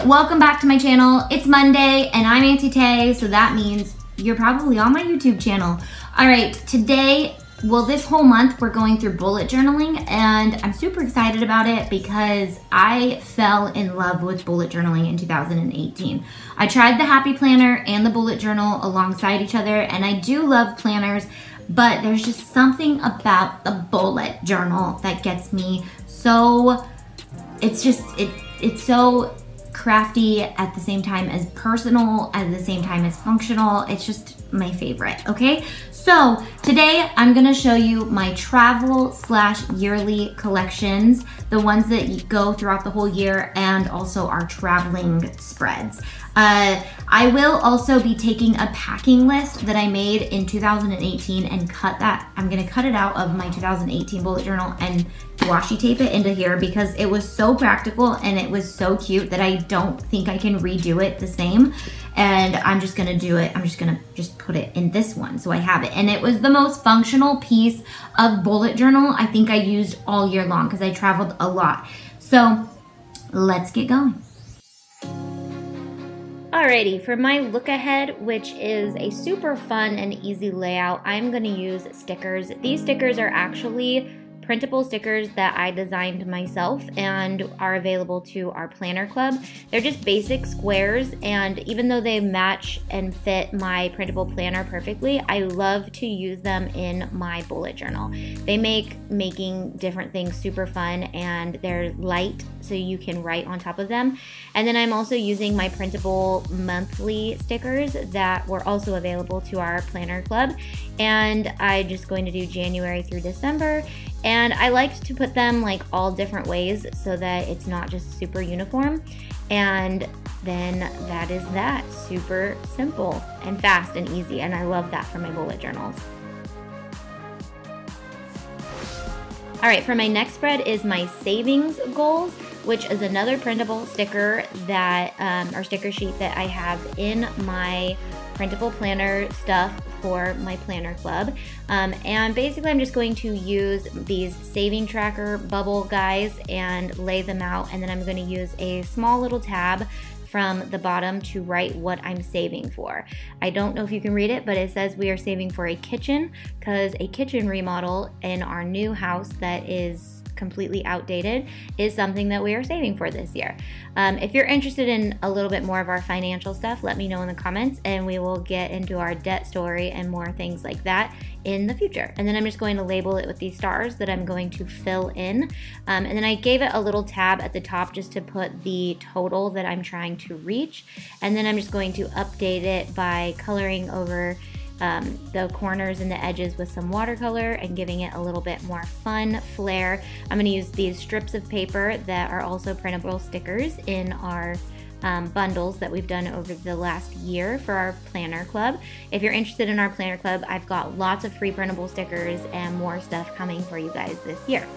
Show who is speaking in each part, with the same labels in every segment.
Speaker 1: welcome back to my channel. It's Monday and I'm Auntie Tay, so that means you're probably on my YouTube channel. All right, today, this whole month we're going through bullet journaling, and I'm super excited about it because I fell in love with bullet journaling in 2018. I tried the Happy Planner and the bullet journal alongside each other, and I do love planners, but there's just something about the bullet journal that gets me so, it's so crafty at the same time as personal, at the same time as functional. It's just my favorite, okay? So today I'm gonna show you my travel/yearly collections, the ones that go throughout the whole year, and also our traveling spreads. I will also be taking a packing list that I made in 2018 and I'm gonna cut it out of my 2018 bullet journal and washi tape it into here because it was so practical and it was so cute that I don't think I can redo it the same. And I'm just gonna do it. I'm just gonna put it in this one so I have it. And it was the most functional piece of bullet journal I think I used all year long because I traveled a lot. So let's get going. Alrighty, for my look ahead, which is a super fun and easy layout, I'm gonna use stickers. These stickers are actually printable stickers that I designed myself and are available to our planner club. They're just basic squares, and even though they match and fit my printable planner perfectly, I love to use them in my bullet journal. They make making different things super fun, and they're light so you can write on top of them. And then I'm also using my printable monthly stickers that were also available to our planner club, and I'm just going to do January through December. And I like to put them like all different ways so that it's not just super uniform. And then that is that. Super simple and fast and easy. And I love that for my bullet journals. All right, for my next spread is my savings goals, which is another printable sticker that, or sticker sheet that I have in my printable planner stuff for my planner club. And basically I'm just going to use these saving tracker bubble guys and lay them out, and then I'm going to use a small little tab from the bottom to write what I'm saving for. I don't know if you can read it, but it says we are saving for a kitchen because a kitchen remodel in our new house that is completely outdated is something that we are saving for this year. If you're interested in a little bit more of our financial stuff, let me know in the comments and we will get into our debt story and more things like that in the future. And then I'm just going to label it with these stars that I'm going to fill in. And then I gave it a little tab at the top just to put the total that I'm trying to reach. And then I'm just going to update it by coloring over the corners and the edges with some watercolor and giving it a little bit more fun flair. I'm going to use these strips of paper that are also printable stickers in our bundles that we've done over the last year for our planner club. If you're interested in our planner club, I've got lots of free printable stickers and more stuff coming for you guys this year.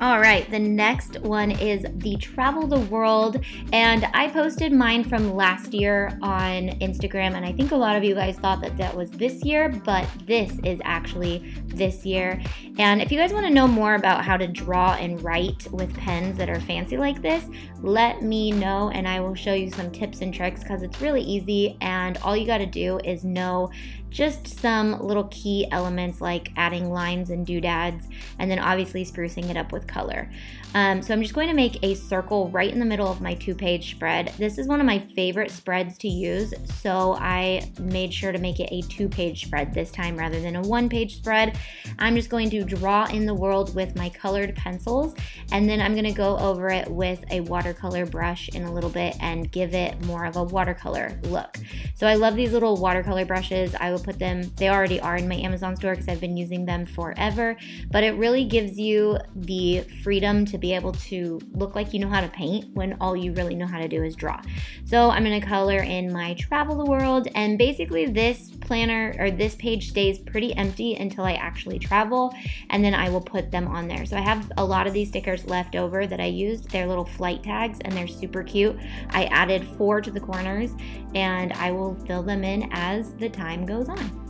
Speaker 1: All right, the next one is the Travel the World, and I posted mine from last year on Instagram, and I think a lot of you guys thought that that was this year, but this is actually this year. And if you guys want to know more about how to draw and write with pens that are fancy like this, let me know and I will show you some tips and tricks because it's really easy, and all you got to do is know just some little key elements like adding lines and doodads, and then obviously sprucing it up with color. So I'm just going to make a circle right in the middle of my 2-page spread. This is one of my favorite spreads to use, so I made sure to make it a 2-page spread this time rather than a 1-page spread. I'm just going to draw in the world with my colored pencils, and then I'm going to go over it with a watercolor brush in a little bit and give it more of a watercolor look. So I love these little watercolor brushes. I will put them, they already are in my Amazon store because I've been using them forever, but it really gives you the freedom to be able to look like you know how to paint when all you really know how to do is draw. So I'm going to color in my Travel the World, and basically this planner or this page stays pretty empty until I actually travel, and then I will put them on there. So I have a lot of these stickers left over that I used. They're little flight tags and they're super cute. I added 4 to the corners and I will fill them in as the time goes on.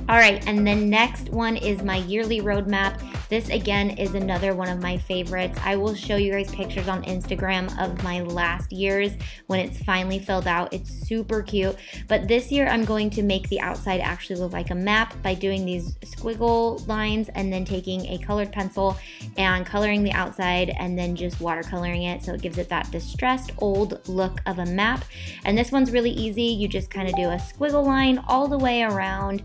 Speaker 1: All right, and then next one is my yearly roadmap. This again is another one of my favorites. I will show you guys pictures on Instagram of my last year's when it's finally filled out. It's super cute. But this year I'm going to make the outside actually look like a map by doing these squiggle lines and then taking a colored pencil and coloring the outside and then just watercoloring it so it gives it that distressed old look of a map. And this one's really easy. You just kind of do a squiggle line all the way around.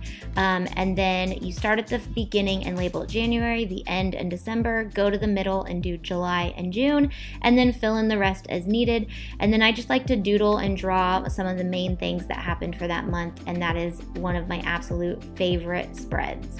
Speaker 1: And then you start at the beginning and label January, the end, and December. Go to the middle and do July and June, and then fill in the rest as needed. And then I just like to doodle and draw some of the main things that happened for that month, and that is one of my absolute favorite spreads.